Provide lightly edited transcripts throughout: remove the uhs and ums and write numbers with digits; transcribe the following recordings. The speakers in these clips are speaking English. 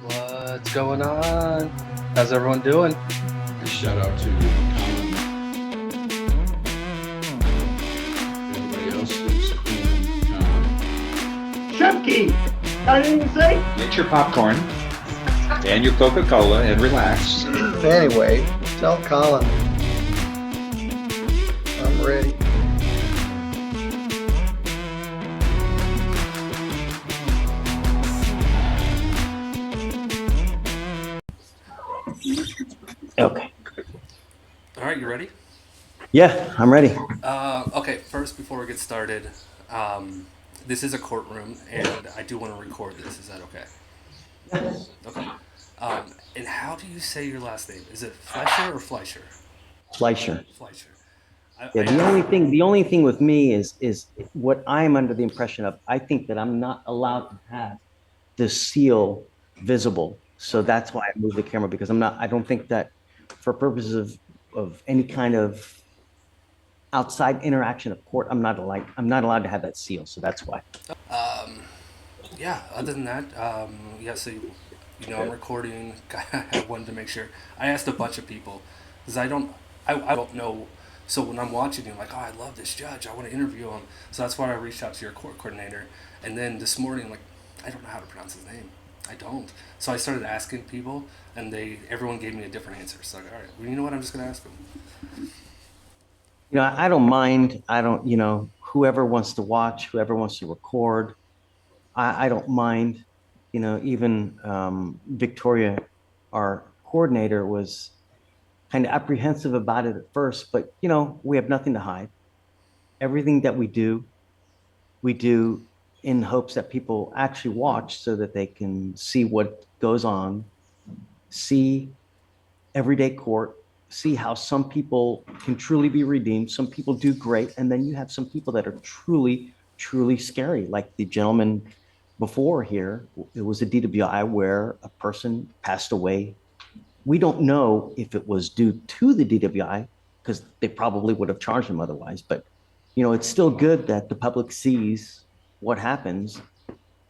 What's going on? How's everyone doing? Shout out to Colin. Everybody else is cool. Chefkey! I didn't even say. Get your popcorn and your Coca-Cola and relax. Anyway, tell Colin I'm ready. Okay. All right, you ready? Yeah, I'm ready. Okay, first, before we get started, this is a courtroom, and I do want to record this. Is that okay? Okay. And how do you say your last name? Is it Fleischer or Fleischer? Fleischer. Fleischer. Yeah, the only thing with me is what I'm under the impression of. I think that I'm not allowed to have the seal visible. So that's why I moved the camera because I don't think that for purposes of any kind of outside interaction of court, I'm not allowed to have that seal. So that's why. Yeah. Other than that, yeah. So I'm recording. I wanted to make sure. I asked a bunch of people because I don't know. So when I'm watching you, I'm like, oh, I love this judge. I want to interview him. So that's why I reached out to your court coordinator. And then this morning, I'm like, I don't know how to pronounce his name. I don't. So I started asking people, and everyone gave me a different answer. So like, all right, well, you know what? I'm just gonna ask him. I don't mind. I don't, whoever wants to watch, whoever wants to record, I don't mind. Even Victoria, our coordinator, was kind of apprehensive about it at first, but we have nothing to hide. Everything that we do in hopes that people actually watch so that they can see what goes on, see everyday court, see how some people can truly be redeemed. Some people do great. And then you have some people that are truly, truly scary, like the gentleman before here. It was a DWI where a person passed away. We don't know if it was due to the DWI because they probably would have charged him otherwise. But, it's still good that the public sees what happens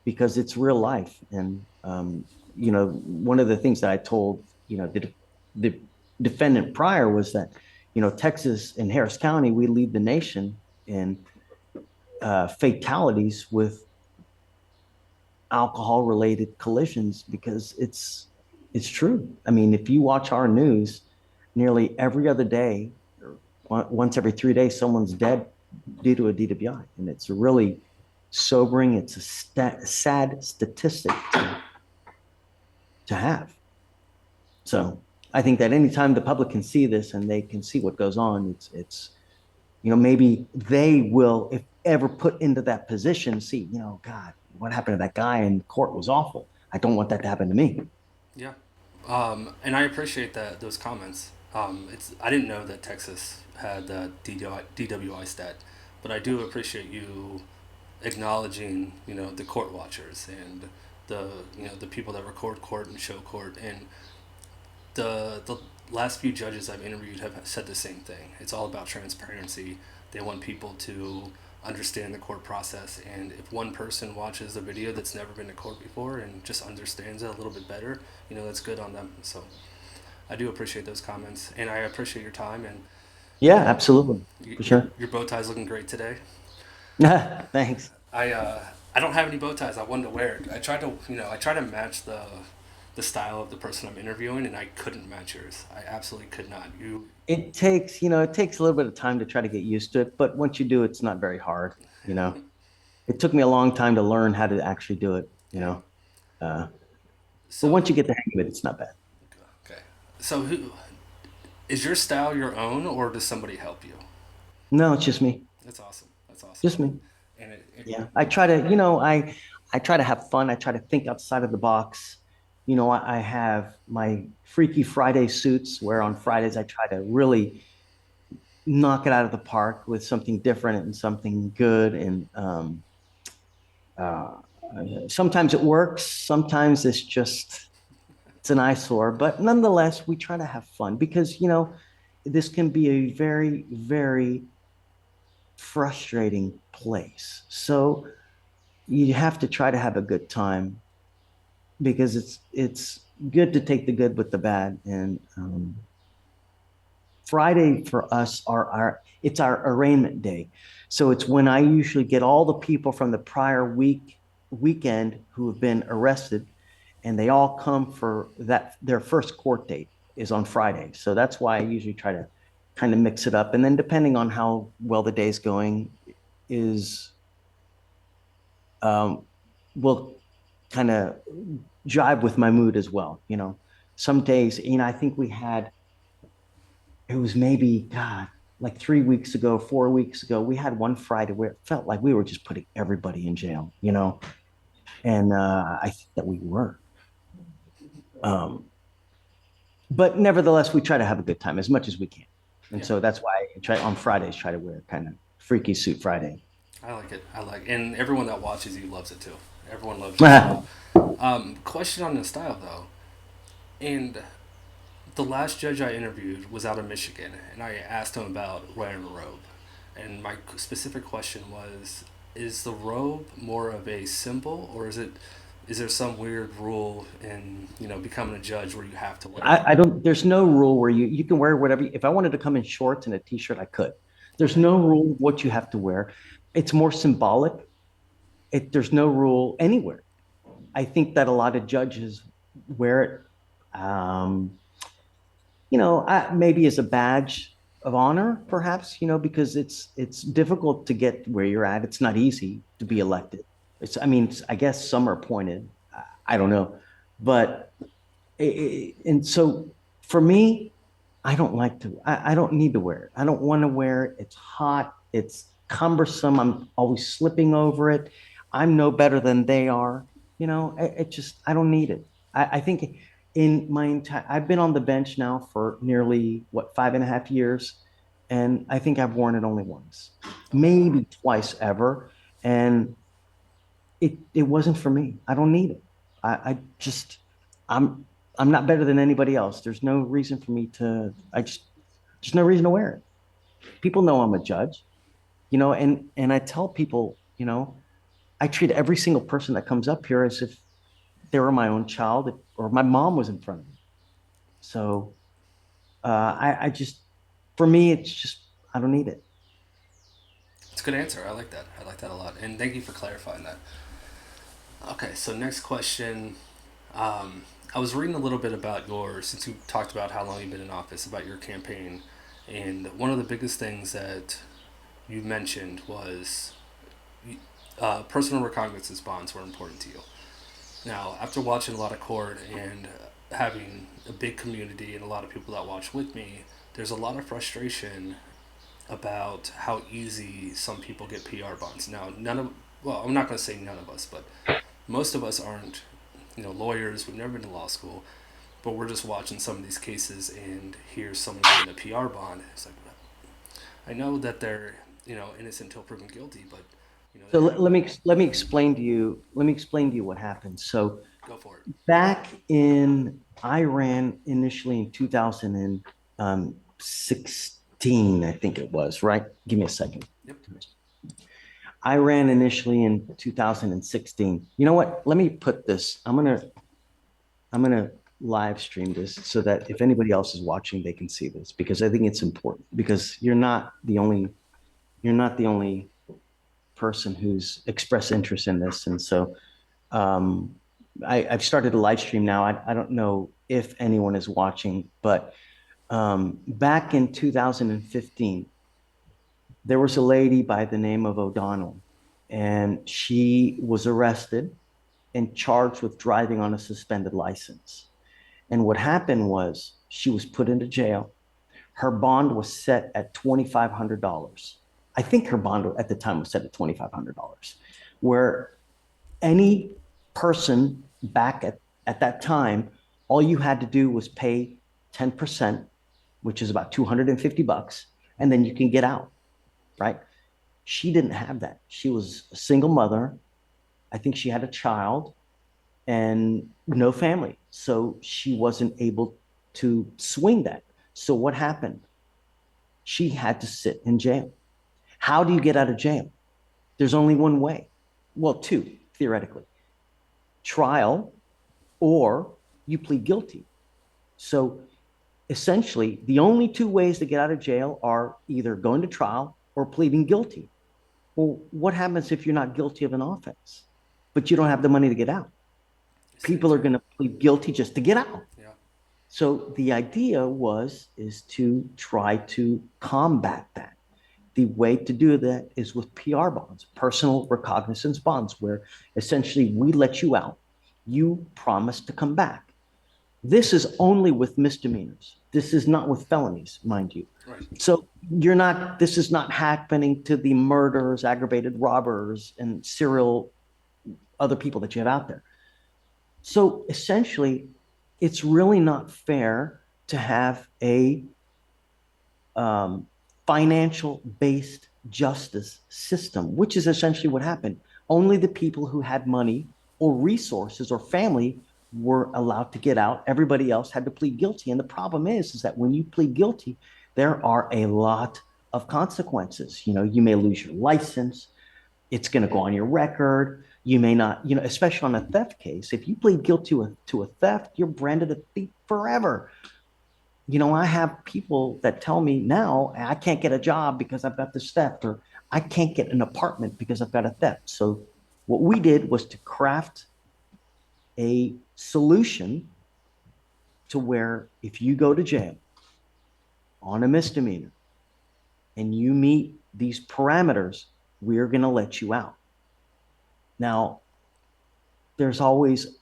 because it's real life. And, one of the things that I told, the defendant prior was that, Texas and Harris County, we lead the nation in fatalities with alcohol related collisions because it's true. I mean, if you watch our news, nearly every other day, or once every 3 days, someone's dead due to a DWI, and it's really sobering. It's a sad statistic to have. So I think that anytime the public can see this and they can see what goes on, it's maybe they will, if ever put into that position, see, God, what happened to that guy in court was awful. I don't want that to happen to me. Yeah. And I appreciate those comments. I didn't know that Texas had the DWI stat, but I do appreciate you acknowledging, the court watchers and the people that record court and show court. And the last few judges I've interviewed have said the same thing. It's all about transparency. They want people to understand the court process, and if one person watches a video that's never been to court before and just understands it a little bit better, that's good on them. So I do appreciate those comments, and I appreciate your time. And Yeah, absolutely. For sure. your bow tie's looking great today. Thanks. I don't have any bow ties. I wanted to wear it. I try to match the style of the person I'm interviewing, and I couldn't match yours. I absolutely could not. It takes, it takes a little bit of time to try to get used to it, but once you do, it's not very hard. It took me a long time to learn how to actually do it. But once you get the hang of it, it's not bad. Okay. So who is your style your own, or does somebody help you? No, it's just me. That's awesome. That's awesome. Just me. And Yeah. I try to, I try to have fun. I try to think outside of the box. I have my Freaky Friday suits where on Fridays I try to really knock it out of the park with something different and something good. And uh, sometimes it works. Sometimes it's an eyesore, but nonetheless, we try to have fun because, this can be a very, very frustrating place. So you have to try to have a good time because it's good to take the good with the bad. And Friday for us it's our arraignment day. So it's when I usually get all the people from the prior weekend who have been arrested, and they all come for that. Their first court date is on Friday. So that's why I usually try to kind of mix it up. And then depending on how well the day's going is will kind of jive with my mood as well. Some days, I think it was maybe, God, like 3 weeks ago, 4 weeks ago, we had one Friday where it felt like we were just putting everybody in jail, and I think that we were. But nevertheless, we try to have a good time as much as we can. And so that's why I try on Fridays, try to wear kind of freaky suit Friday. I like it. And everyone that watches you loves it too. Everyone loves you. Question on the style though. And the last judge I interviewed was out of Michigan, and I asked him about wearing a robe. And my specific question was, is the robe more of a symbol, or is there some weird rule in becoming a judge where you have to wear it? I don't. There's no rule where you can wear whatever. If I wanted to come in shorts and a t-shirt, I could. There's no rule what you have to wear. It's more symbolic. There's no rule anywhere. I think that a lot of judges wear it, maybe as a badge of honor, perhaps, because it's difficult to get where you're at. It's not easy to be elected. I guess some are appointed. I don't know, but and so for me, I don't like to. I don't need to wear it. I don't want to wear it. It's hot. It's cumbersome. I'm always slipping over it. I'm no better than they are. I don't need it. I think in my entire, I've been on the bench now for nearly 5.5 years, and I think I've worn it only once, maybe twice ever, and it wasn't for me. I don't need it. I'm not better than anybody else. There's no reason for me to. There's no reason to wear it. People know I'm a judge, and I tell people, I treat every single person that comes up here as if they were my own child or my mom was in front of me. So for me, it's just, I don't need it. It's a good answer. I like that. I like that a lot. And thank you for clarifying that. Okay, so next question. I was reading a little bit about since you talked about how long you've been in office, about your campaign. And one of the biggest things that you mentioned was personal recognizance bonds were important to you. Now, after watching a lot of court and having a big community and a lot of people that watch with me, there's a lot of frustration about how easy some people get PR bonds. Now, I'm not going to say none of us, but most of us aren't, lawyers. We've never been to law school, but we're just watching some of these cases and here's someone getting a PR bond. It's like, I know that they're, innocent until proven guilty, but so let me explain to you. Let me explain to you what happened. So go for it. I ran initially in 2016, I think it was, right? Give me a second. Yep. I ran initially in 2016. You know what? Let me put this. I'm gonna live stream this so that if anybody else is watching, they can see this, because I think it's important, because you're not the only person who's expressed interest in this. And so I've started a live stream now. I don't know if anyone is watching, but back in 2015, there was a lady by the name of O'Donnell, and she was arrested and charged with driving on a suspended license. And what happened was she was put into jail. Her bond was set at $2,500. I think her bond at the time was set at $2,500, where any person back at that time, all you had to do was pay 10%, which is about $250, and then you can get out, right? She didn't have that. She was a single mother. I think she had a child and no family. So she wasn't able to swing that. So what happened? She had to sit in jail. How do you get out of jail? There's only one way. Well, two, theoretically. Trial or you plead guilty. So essentially, the only two ways to get out of jail are either going to trial or pleading guilty. Well, what happens if you're not guilty of an offense, but you don't have the money to get out? People are going to plead guilty just to get out. Yeah. So the idea is to try to combat that. The way to do that is with PR bonds, personal recognizance bonds, where essentially we let you out. You promise to come back. This is only with misdemeanors. This is not with felonies, mind you. Right. So this is not happening to the murderers, aggravated robbers, and serial other people that you have out there. So essentially, it's really not fair to have a financial-based justice system, which is essentially what happened. Only the people who had money or resources or family were allowed to get out. Everybody else had to plead guilty. And the problem is that when you plead guilty, there are a lot of consequences. You may lose your license. It's going to go on your record. You may not, especially on a theft case. If you plead guilty to a theft, you're branded a thief forever. I have people that tell me now, I can't get a job because I've got this theft, or I can't get an apartment because I've got a theft. So what we did was to craft a solution to where if you go to jail on a misdemeanor and you meet these parameters, we're going to let you out. Now, there's always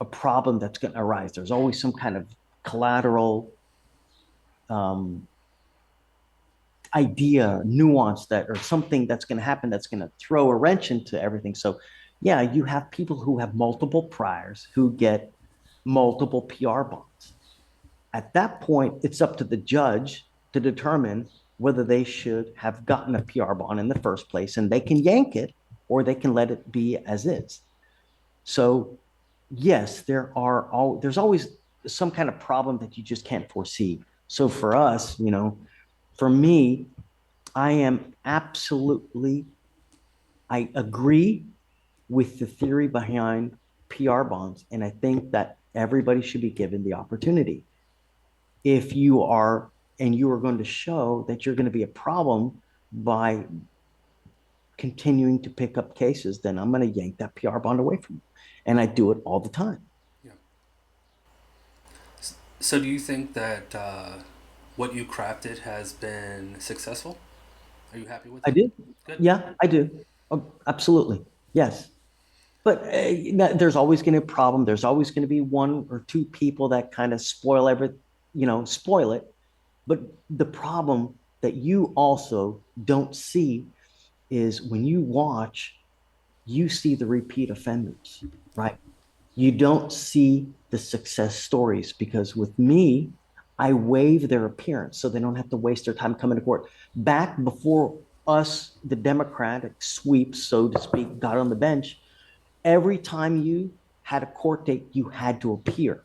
a problem that's going to arise. There's always some kind of collateral idea, nuance or something that's going to happen that's going to throw a wrench into everything. So yeah, you have people who have multiple priors who get multiple PR bonds. At that point, it's up to the judge to determine whether they should have gotten a PR bond in the first place, and they can yank it or they can let it be as is. So yes, there's always some kind of problem that you just can't foresee. So for us, for me, I agree with the theory behind PR bonds, and I think that everybody should be given the opportunity. If you are going to show that you're going to be a problem by continuing to pick up cases, then I'm going to yank that PR bond away from you. And I do it all the time. Yeah. So do you think that what you crafted has been successful? Are you happy with it? I do. Good. Yeah, I do. Oh, absolutely. Yes. But there's always going to be a problem. There's always going to be one or two people that kind of spoil it. But the problem that you also don't see is when you watch, you see the repeat offenders, right? You don't see the success stories, because with me, I waive their appearance so they don't have to waste their time coming to court. Back before us, the Democratic sweep, so to speak, got on the bench, every time you had a court date, you had to appear.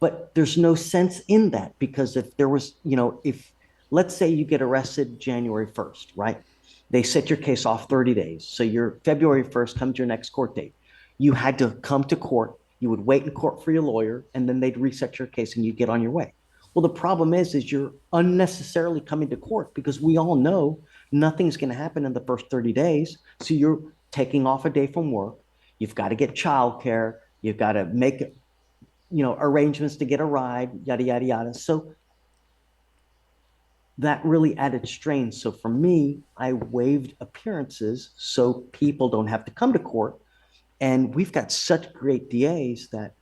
But there's no sense in that, because if there was, if let's say you get arrested January 1st, right? They set your case off 30 days. So your February 1st comes your next court date. You had to come to court. You would wait in court for your lawyer, and then they'd reset your case and you'd get on your way. Well, the problem is you're unnecessarily coming to court, because we all know nothing's going to happen in the first 30 days. So you're taking off a day from work. You've got to get childcare. You've got to make, arrangements to get a ride, yada, yada, yada. So that really added strain. So for me, I waived appearances so people don't have to come to court. And we've got such great DAs that,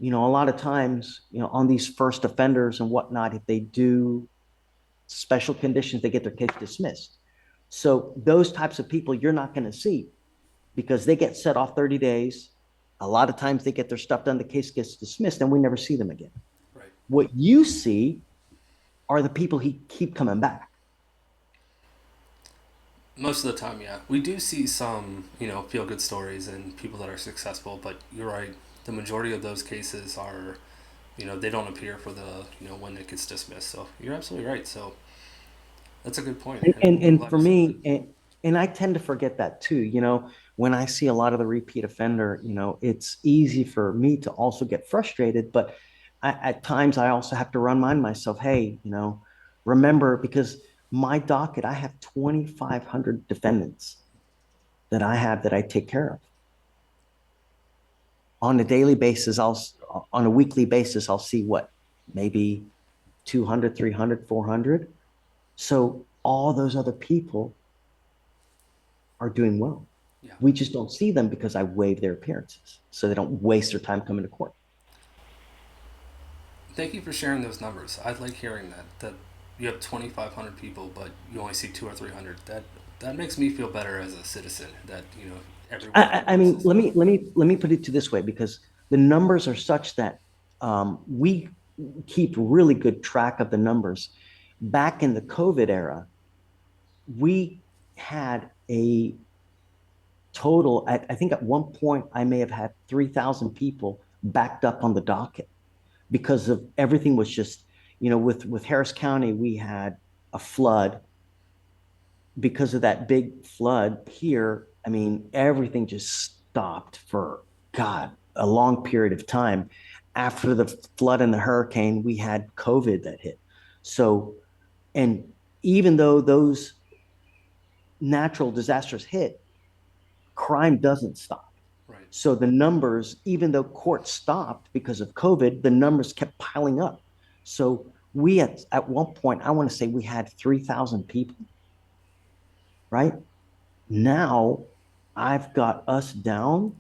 a lot of times, on these first offenders and whatnot, if they do special conditions, they get their case dismissed. So those types of people you're not going to see, because they get set off 30 days. A lot of times they get their stuff done, the case gets dismissed, and we never see them again. Right. What you see are the people who keep coming back. Most of the time, yeah. We do see some, feel-good stories and people that are successful, but you're right. The majority of those cases are, they don't appear for the, when it gets dismissed. So you're absolutely right. So that's a good point. And for me, And I tend to forget that too. When I see a lot of the repeat offender, it's easy for me to also get frustrated. But at times, I also have to remind myself, hey, remember, because my docket, I have 2,500 defendants that I take care of. On a daily basis, on a weekly basis, I'll see what, maybe 200, 300, 400. So all those other people are doing well. Yeah. We just don't see them because I waive their appearances, so they don't waste their time coming to court. Thank you for sharing those numbers. I like hearing that you have 2,500 people, but you only see 200 or 300. That makes me feel better as a citizen. That everyone. I mean, let me put it to this way, because the numbers are such that we keep really good track of the numbers. Back in the COVID era, we had a total, I think at one point I may have had 3,000 people backed up on the docket because of everything was just, with Harris County, we had a flood. Because of that big flood here, I mean, everything just stopped for, God, a long period of time. After the flood and the hurricane, we had COVID that hit. So, and even though those natural disasters hit, crime doesn't stop. Right. So the numbers, even though court stopped because of COVID, the numbers kept piling up. So we at one point, I want to say we had 3,000 people, right? Now I've got us down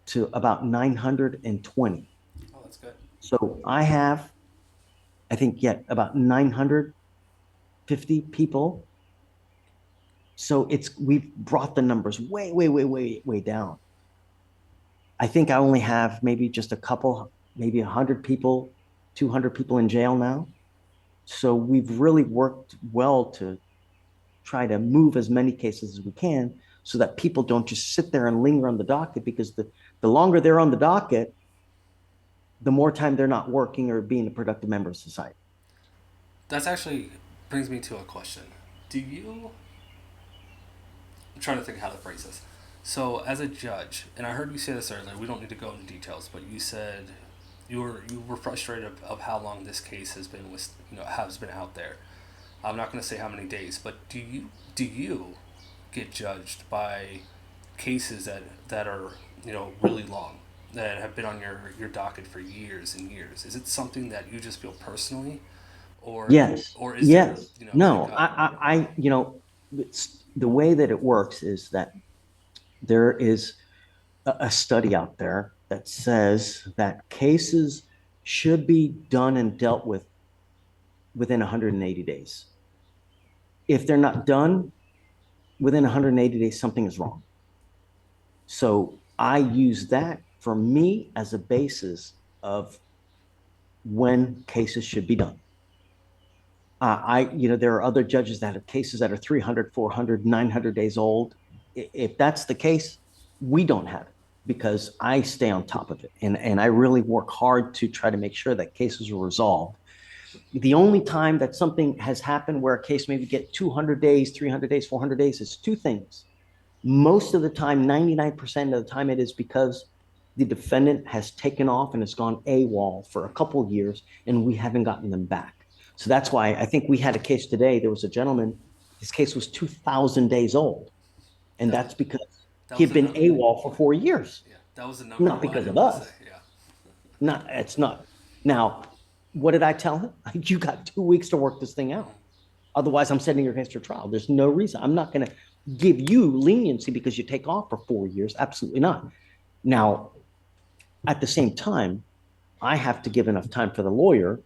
to about 920. Oh, that's good. So I think, about 950 people. So we've brought the numbers way, way, way, way, way down. I think I only have maybe just a couple, maybe 100 people, 200 people in jail now. So we've really worked well to try to move as many cases as we can so that people don't just sit there and linger on the docket, because the longer they're on the docket, the more time they're not working or being a productive member of society. That's actually brings me to a question. I'm trying to think how to phrase this. So, as a judge, and I heard you say this earlier, we don't need to go into details, but you said you were frustrated of how long this case has been out there. I'm not going to say how many days, but do you get judged by cases that are really long, that have been on your docket for years and years? Is it something that you just feel personally, or Yes. or is Yes. there No, it's, the way that it works is that there is a study out there that says that cases should be done and dealt with within 180 days. If they're not done within 180 days, something is wrong. So I use that for me as a basis of when cases should be done. There are other judges that have cases that are 300, 400, 900 days old. If that's the case, we don't have it, because I stay on top of it. And I really work hard to try to make sure that cases are resolved. The only time that something has happened where a case maybe get 200 days, 300 days, 400 days is two things. Most of the time, 99% of the time, it is because the defendant has taken off and has gone AWOL for a couple of years, and we haven't gotten them back. So that's why I think we had a case today. There was a gentleman, his case was 2,000 days old. And that's because he had been AWOL for 4 years. Yeah, that was the number. Not because of us. Yeah. It's not. Now, what did I tell him? You got 2 weeks to work this thing out. Otherwise, I'm sending your case to trial. There's no reason. I'm not going to give you leniency because you take off for 4 years. Absolutely not. Now, at the same time, I have to give enough time for the lawyer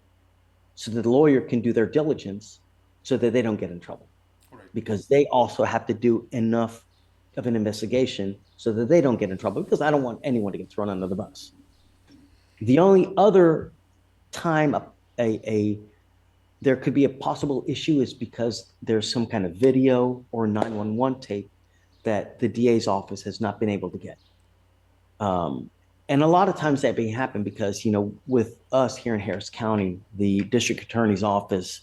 so that the lawyer can do their diligence so that they don't get in trouble. Right. Because they also have to do enough of an investigation so that they don't get in trouble, because I don't want anyone to get thrown under the bus. The only other time there could be a possible issue is because there's some kind of video or 911 tape that the DA's office has not been able to get. And a lot of times that may happen because, with us here in Harris County, the district attorney's office,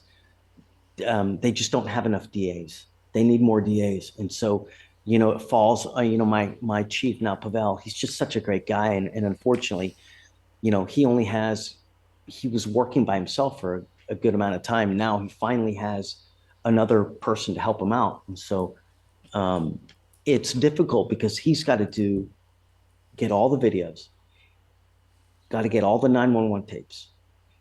they just don't have enough DAs. They need more DAs. And so, it falls, my chief now, Pavel, he's just such a great guy. And unfortunately, he was working by himself for a good amount of time. Now he finally has another person to help him out. And so it's difficult because he's got to get all the videos, got to get all the 911 tapes.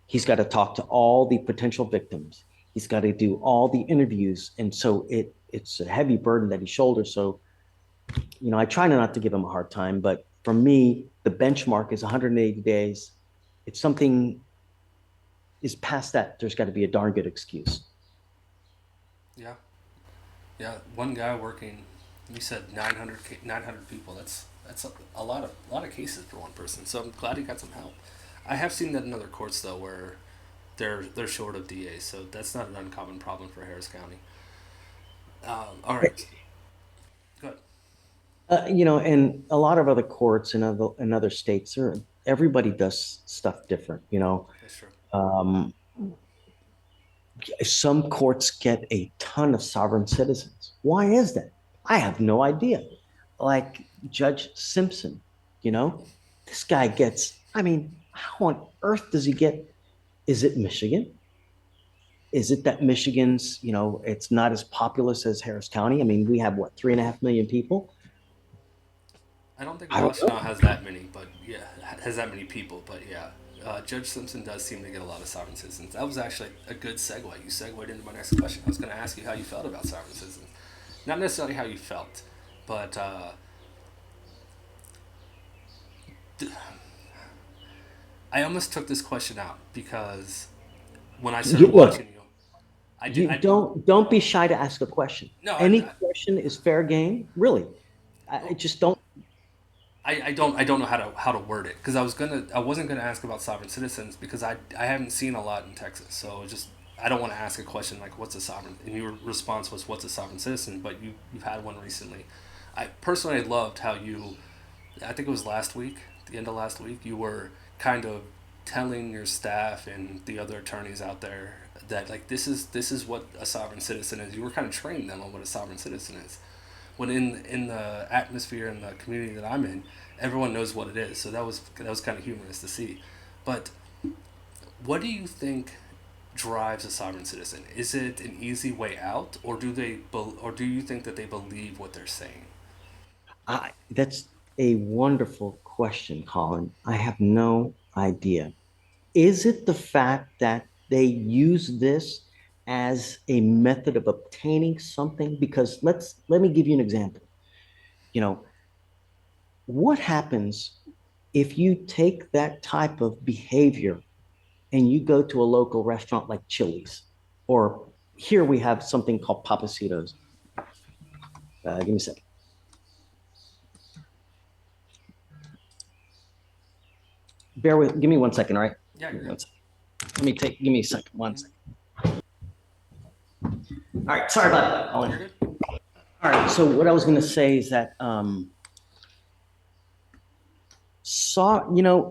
He's got to talk to all the potential victims. He's got to do all the interviews. And so it's a heavy burden that he shoulders. So, I try not to give him a hard time, but for me, the benchmark is 180 days. If something is past that, there's got to be a darn good excuse. Yeah. Yeah. One guy working, you said 900 people. That's a lot of cases for one person. So I'm glad he got some help. I have seen that in other courts though, where they're short of DAs. So that's not an uncommon problem for Harris County. All right. Good. And a lot of other courts in other states, everybody does stuff different. That's true. Some courts get a ton of sovereign citizens. Why is that? I have no idea. Like Judge Simpson, this guy gets, how on earth does he get? Is it Michigan? Is it that Michigan's, it's not as populous as Harris County? We have what, 3.5 million people? I don't think Washington has that many, but yeah, has that many people. But yeah, Judge Simpson does seem to get a lot of sovereign citizens. That was actually a good segue. You segued into my next question. I was going to ask you how you felt about sovereign citizens. Not necessarily how you felt, but I almost took this question out because when I started watching you, don't be shy to ask a question. No, any question is fair game. Really, I just don't. I don't know how to word it because I wasn't gonna ask about sovereign citizens because I haven't seen a lot in Texas, so I don't want to ask a question like what's a sovereign, and your response was what's a sovereign citizen, but you've had one recently. I personally loved how I think it was the end of last week, you were kind of telling your staff and the other attorneys out there that like this is what a sovereign citizen is. You were kind of training them on what a sovereign citizen is. When in the atmosphere and the community that I'm in, everyone knows what it is. So that was kind of humorous to see. But what do you think drives a sovereign citizen? Is it an easy way out, or do you think that they believe what they're saying? That's a wonderful question, Colin. I have no idea. Is it the fact that they use this as a method of obtaining something? Because let me give you an example. What happens if you take that type of behavior and you go to a local restaurant like Chili's, or here we have something called Papacitos. Give me a second. Give me 1 second, all right? Yeah, you're good. Give me a second, 1 second. All right, sorry about that, Colin. You're good. All right, so what I was going to say is that,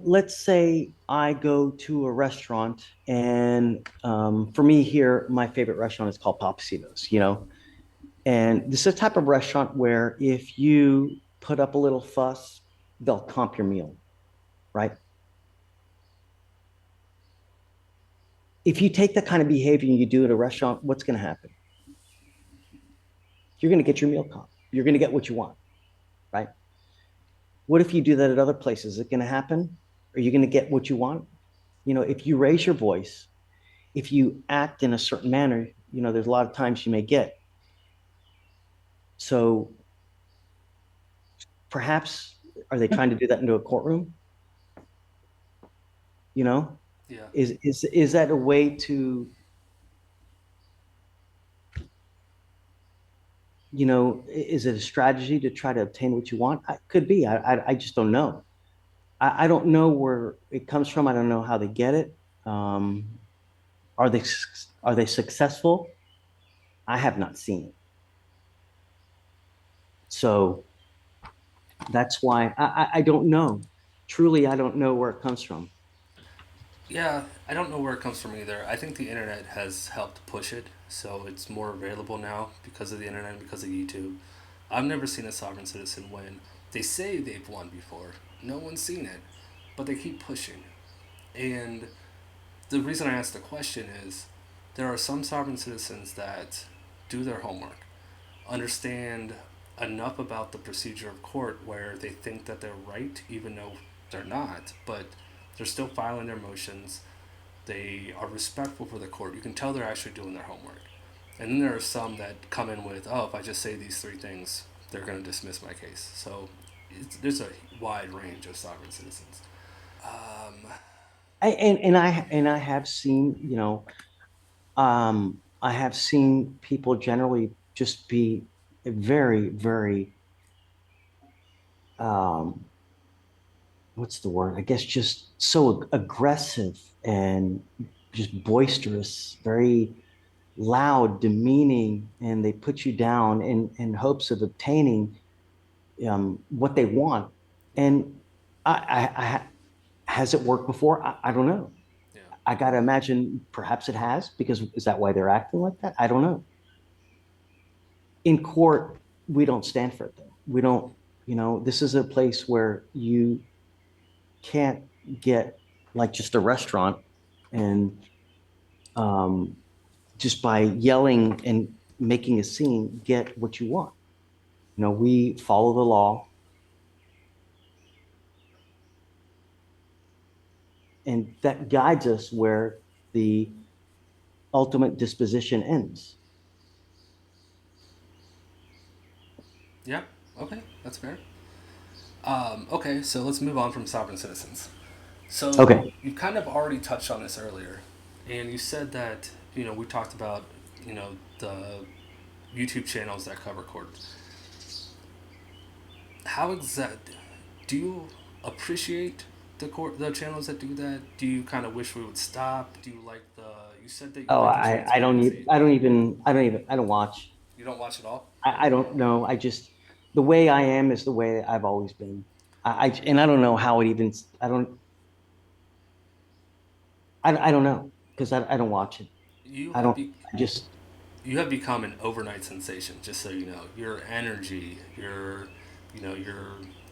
let's say I go to a restaurant and for me here, my favorite restaurant is called Papacitos, and this is a type of restaurant where if you put up a little fuss, they'll comp your meal, right? If you take that kind of behavior and you do it at a restaurant, what's going to happen? You're going to get your meal comp. You're going to get what you want, right? What if you do that at other places? Is it going to happen? Are you going to get what you want? If you raise your voice, if you act in a certain manner, there's a lot of times you may get. So perhaps, are they trying to do that into a courtroom? Yeah. Is that a way to, is it a strategy to try to obtain what you want? Could be. I just don't know. I don't know where it comes from. I don't know how they get it. Are they successful? I have not seen it. So that's why I don't know. Truly, I don't know where it comes from. Yeah, I don't know where it comes from either. I think the internet has helped push it. so it's more available now because of the internet and because of YouTube. I've never seen a sovereign citizen win. They say they've won before. No one's seen it, but they keep pushing. And the reason I ask the question is there are some sovereign citizens that do their homework, understand enough about the procedure of court where they think that they're right, even though they're not, but they're still filing their motions. They are respectful for the court. You can tell they're actually doing their homework. And then there are some that come in with, oh, if I just say these three things, they're going to dismiss my case. So there's a wide range of sovereign citizens. And I have seen, I have seen people generally just be very, very, um, what's the word? I guess just so aggressive and just boisterous, very loud, demeaning, and they put you down in hopes of obtaining what they want. And I has it worked before? I don't know. Yeah. I got to imagine perhaps it has, because is that why they're acting like that? I don't know. In court, we don't stand for it though. We don't, this is a place where you can't get like just a restaurant and um, just by yelling and making a scene, get what you want. We follow the law, and that guides us where the ultimate disposition ends. Yeah, okay, that's fair. Okay, so let's move on from sovereign citizens. So Okay. you kind of already touched on this earlier, and you said that we talked about the YouTube channels that cover court. How exact do you appreciate the channels that do that? Do you kind of wish we would stop? Do you like the you said that you Oh, like the I don't transparency? need, I don't watch. You don't watch it all? I don't know. The way I am is the way I've always been. And I don't know how it even, I don't know because I don't watch it. You I have don't, be, I just, you have become an overnight sensation. Just so you know, your energy, your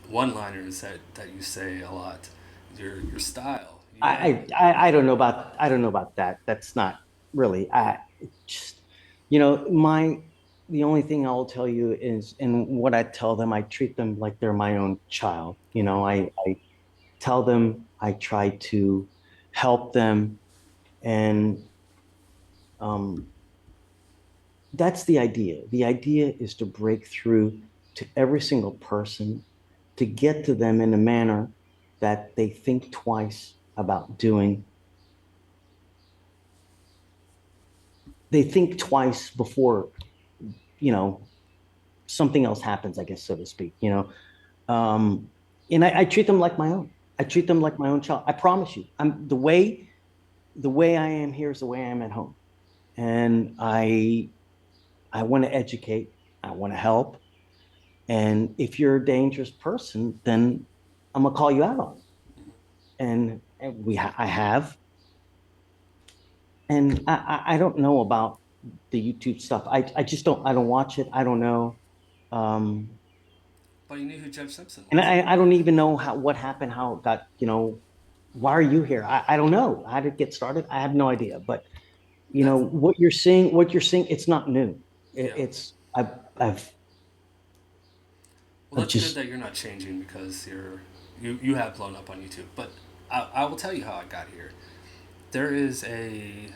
one-liners that you say a lot, your style. I don't know about that. That's not really, just, the only thing I'll tell you is, and what I tell them, I treat them like they're my own child. I tell them, I try to help them. And um, that's the idea. The idea is to break through to every single person, to get to them in a manner that they think twice about doing. They think twice before, you know, something else happens, I guess, so to speak. Um, and I treat them like my own. I treat them like my own child. I promise you, the way I am here is the way I am at home. And I want to educate, I want to help. And if you're a dangerous person, then I'm gonna call you out on it. I have, and I don't know about the YouTube stuff. I just don't. I don't watch it. I don't know. Um, But you knew who Judge Simpson and was. I don't even know what happened, how it got. Why are you here? I don't know. How did it get started? I have no idea. But That's what you're seeing, it's not new. yeah. It's I've Well, I've that's good just that you're not changing because you have blown up on YouTube. But I will tell you how I got here. There is a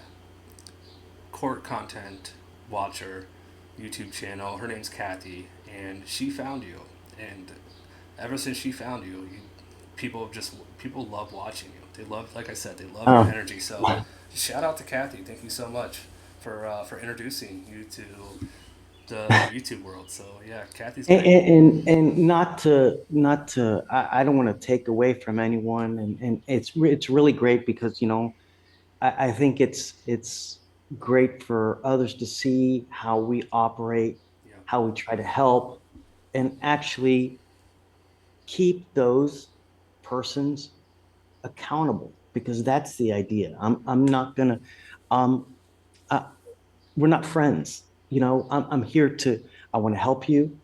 court content watcher YouTube channel. Her name's Kathy, and she found you. And ever since she found you, people love watching you. They love, like I said, they love your oh. energy. So shout out to Kathy. Thank you so much for introducing you to the YouTube world. So yeah, Kathy's And, great. and not to I don't want to take away from anyone, and it's really great because I think it's great for others to see how we operate, Yeah. how we try to help, and actually keep those persons accountable, because that's the idea. I'm not gonna um I, we're not friends. You know, I'm here to, I want to help you.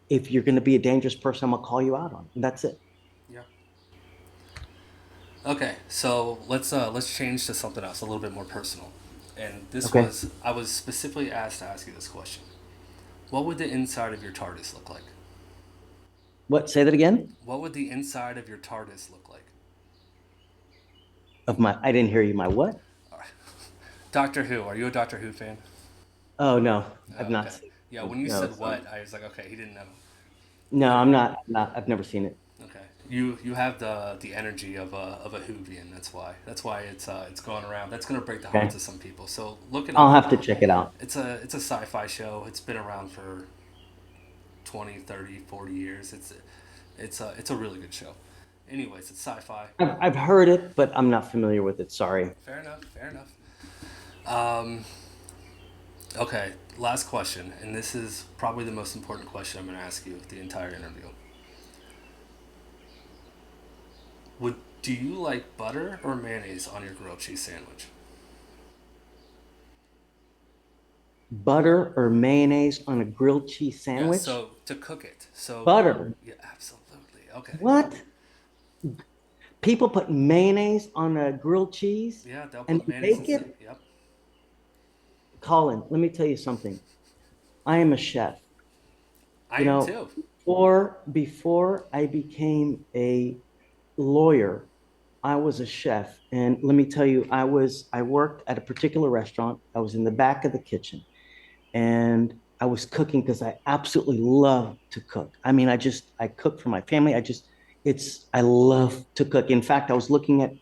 If you're going to be a dangerous person, I'm going to call you out on it. And that's it. Yeah. Okay, so let's change to something else, a little bit more personal. And this Okay. was I was specifically asked to ask you this question. What would the inside of your TARDIS look like? What? Say that again? What would the inside of your TARDIS look like? I didn't hear you. My what? All right. Doctor Who. Are you a Doctor Who fan? Oh, no, I've Oh, not okay. seen Yeah, it. when you No, said sorry. what, I was like, okay, he didn't know. No, Yeah. I've never seen it. Okay. You have the energy of a Whovian. That's why it's going around. That's gonna break the Okay. hearts of some people. So look it I'll up. have to check it out. It's a sci-fi show. It's been around for 20, 30, 40 years. It's a really good show. Anyways, it's sci-fi. I've heard it, but I'm not familiar with it. Sorry. Fair enough. Fair enough. Um, okay. Last question, and this is probably the most important question I'm going to ask you the entire interview. Do you like butter or mayonnaise on your grilled cheese sandwich? Butter or mayonnaise on a grilled cheese Yeah. sandwich? So to cook it. So Butter. yeah, absolutely. Okay. What? People put mayonnaise on a grilled cheese Yeah, they'll and put mayonnaise bake instead. it? Yep. Colin, let me tell you something. I am a chef. I You am know, too. before I became a lawyer, I was a chef. And let me tell you, I worked at a particular restaurant. I was in the back of the kitchen and I was cooking because I absolutely love to cook. I mean, I cook for my family. I love to cook. In fact, I was looking at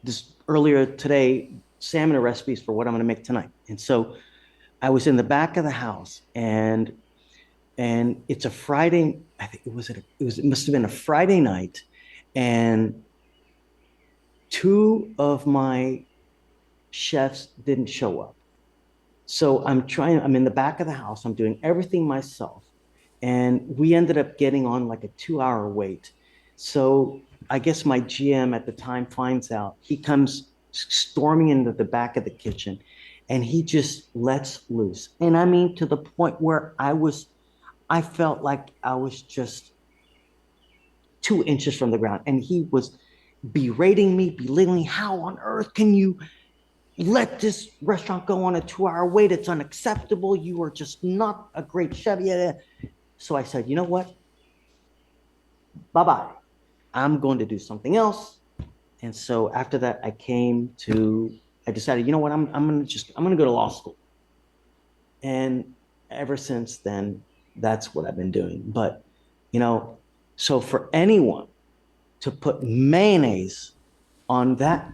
this earlier today, salmon recipes for what I'm going to make tonight. And so I was in the back of the house and it's a Friday. I think it must have been a Friday night. And two of my chefs didn't show up. So I'm in the back of the house, I'm doing everything myself. And we ended up getting on like a 2 hour wait. So I guess my GM at the time finds out. He comes storming into the back of the kitchen and he just lets loose. And I mean, to the point where I felt like I was just 2 inches from the ground. And he was berating me, belittling me. How on earth can you let this restaurant go on a 2 hour wait? It's unacceptable. You are just not a great chef. Yeah. So I said, you know what? Bye bye. I'm going to do something else. And so after that, I decided, you know what? I'm going to go to law school. And ever since then, that's what I've been doing. But, you know, so for anyone to put mayonnaise on that,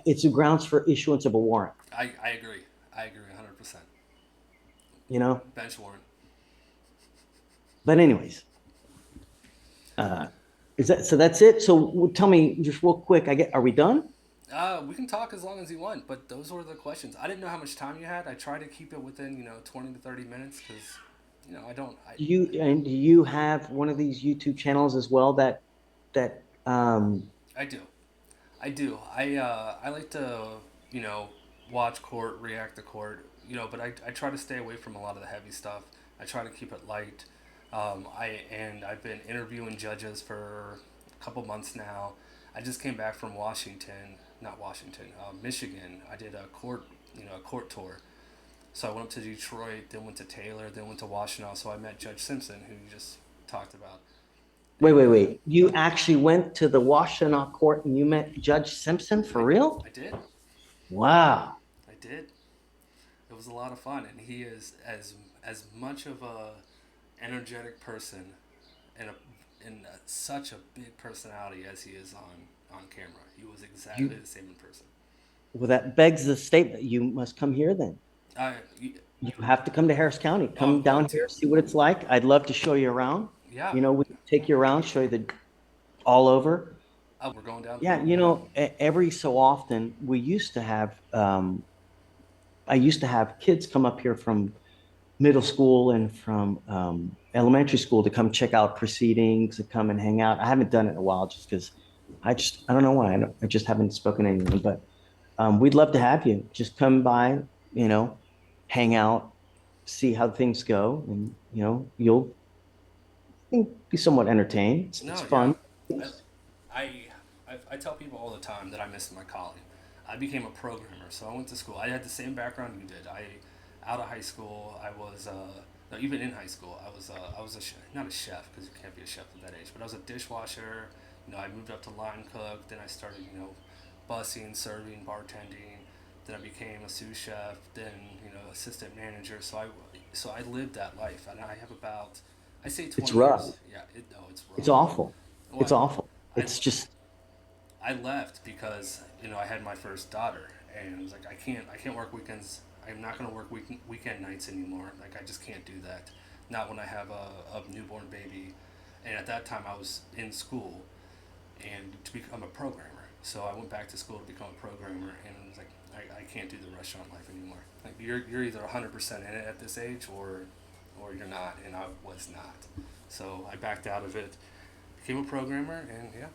it's a grounds for issuance of a warrant, I agree. I agree 100%. you know? Bench warrant. But anyways, uh, so that's it. So tell me just real quick, are we done? We can talk as long as you want, but those were the questions. I didn't know how much time you had. I try to keep it within 20 to 30 minutes because I don't. Do you have one of these YouTube channels as well that I do. I do. I like to you know watch court, react to court. But I try to stay away from a lot of the heavy stuff. I try to keep it light. I've been interviewing judges for a couple months now. I just came back from not Washington, Michigan. I did a court tour. So I went up to Detroit, then went to Taylor, then went to Washington. So I met Judge Simpson, who you just talked about. wait. You actually went to the Washtenaw court and you met Judge Simpson for real? I did. Wow. I did. It was a lot of fun, and he is as much of a energetic person and such a big personality as he is on camera. He was exactly the same in person. Well, that begs the statement. You must come here then. I You have to come to Harris County. I'm Come down going to. here, see what it's like. I'd love to show you around. Yeah. We can take you around, show you all over. We're going down. Yeah, every so often I used to have kids come up here from middle school and from elementary school to come check out proceedings, to come and hang out. I haven't done it in a while just because I don't know why. I just haven't spoken to anyone, but we'd love to have you. Just come by, you know, hang out, see how things go, and you'll, I think, be somewhat entertained. It's No, yeah. fun. I, I, I tell people all the time that I miss my calling. I became a programmer, so I went to school. I had the same background you did. Out of high school, I was, no, even in high school, I was not a chef because you can't be a chef at that age, but I was a dishwasher. I moved up to line cook. Then I started, busing, serving, bartending. Then I became a sous chef. Then, assistant manager. So I lived that life, and I have about, I say 20 It's rough. years. Yeah, no, it's rough. It's awful. It's Well, awful. I, It's just, I left because I had my first daughter, and I was like, I can't work weekends. I'm not gonna work weekend nights anymore. Like I just can't do that. Not when I have a newborn baby, and at that time I was in school, and to become a programmer. So I went back to school to become a programmer, and I was like, I can't do the restaurant life anymore. Like you're either 100% in it at this age, or you're not, and I was not. So I backed out of it, became a programmer, and yeah.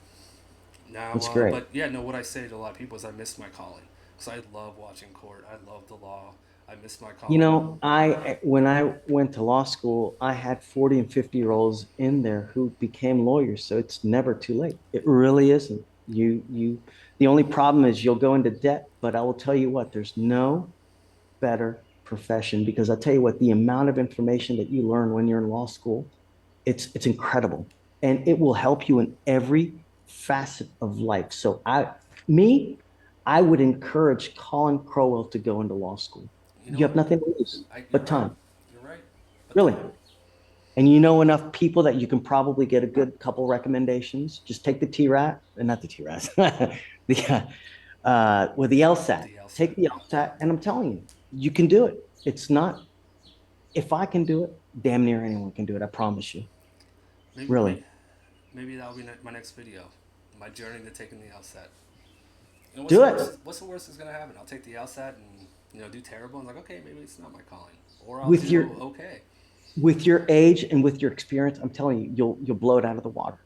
Now, it's great. but yeah, no. What I say to a lot of people is I miss my calling because I love watching court. I love the law. I miss my calling. When I went to law school, I had 40 and 50-year-olds in there who became lawyers. So it's never too late. It really isn't. The only problem is you'll go into debt, but I will tell you what, there's no better profession because I'll tell you what, the amount of information that you learn when you're in law school, it's incredible. And it will help you in every facet of life. So I would encourage Colin Crowell to go into law school. You know You have what? nothing to lose You're but right. time, You're right. But really. And you know enough people that you can probably get a good couple recommendations. Just take the TRAT, not the TRAT, with the LSAT. the Take LSAT, the yeah. LSAT, and I'm telling you, you can do it. It's not, if I can do it, damn near anyone can do it. I promise you. Maybe, Really. maybe that'll be my next video. My journey to taking the LSAT. What's Do the it. worst? What's the worst that's gonna happen? I'll take the LSAT and do terrible. I'm like, okay, maybe it's not my calling, or I'll With do your okay. with your age and with your experience, I'm telling you, you'll blow it out of the water.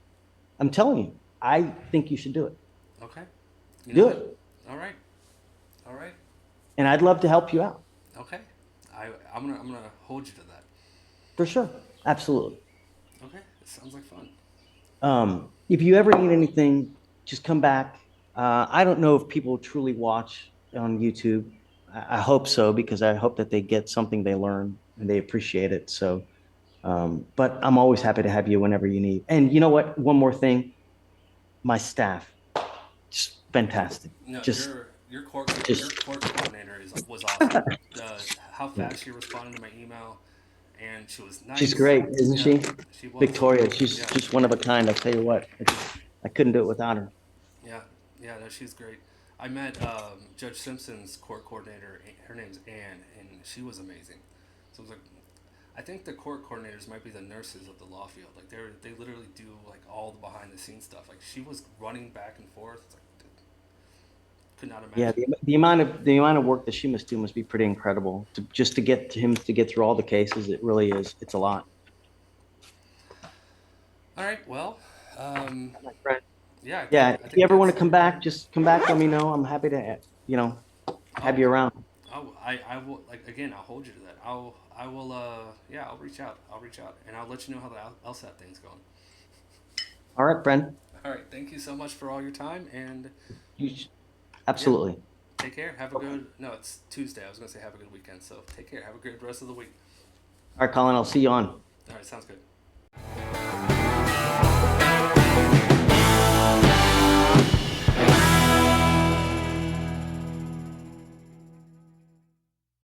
I'm telling you, I think you should do it. Okay. You know Do what? it. All right. All right. And I'd love to help you out. Okay. I'm gonna hold you to that. For sure. Absolutely. Okay. It sounds like fun. If you ever need anything, just come back. I don't know if people truly watch on YouTube. I hope so, because I hope that they get something they learn and they appreciate it. So, but I'm always happy to have you whenever you need. And you know what? One more thing, my staff, just fantastic. No, Just, your just, court coordinator was awesome. How yeah. fast she responded to my email, and she was nice. She's great, isn't Yeah, she? she was. Victoria, she's Yeah, just one of a kind. I'll tell you what, I couldn't do it without her. yeah, yeah. No, she's great. I met Judge Simpson's court coordinator. Her name's Ann, and she was amazing. So I was like, I think the court coordinators might be the nurses of the law field. Like they literally do like all the behind the scenes stuff. Like she was running back and forth. It's like, could not imagine. Yeah, the amount of work that she must do must be pretty incredible. Just to get to him to get through all the cases, it really is. It's a lot. All right. Well, My friend. yeah. Yeah, I if think you ever want to that's- come back, just come back. Let me know. I'm happy to, have you around. I will like again. I'll hold you to that. I will. Yeah, I'll reach out. And I'll let you know how the LSAT thing's going. All right, friend. All right. Thank you so much for all your time, and Absolutely. take care. Have a good. No, it's Tuesday. I was gonna say have a good weekend. So take care. Have a good rest of the week. All right, Colin. I'll see you on. All right. Sounds good.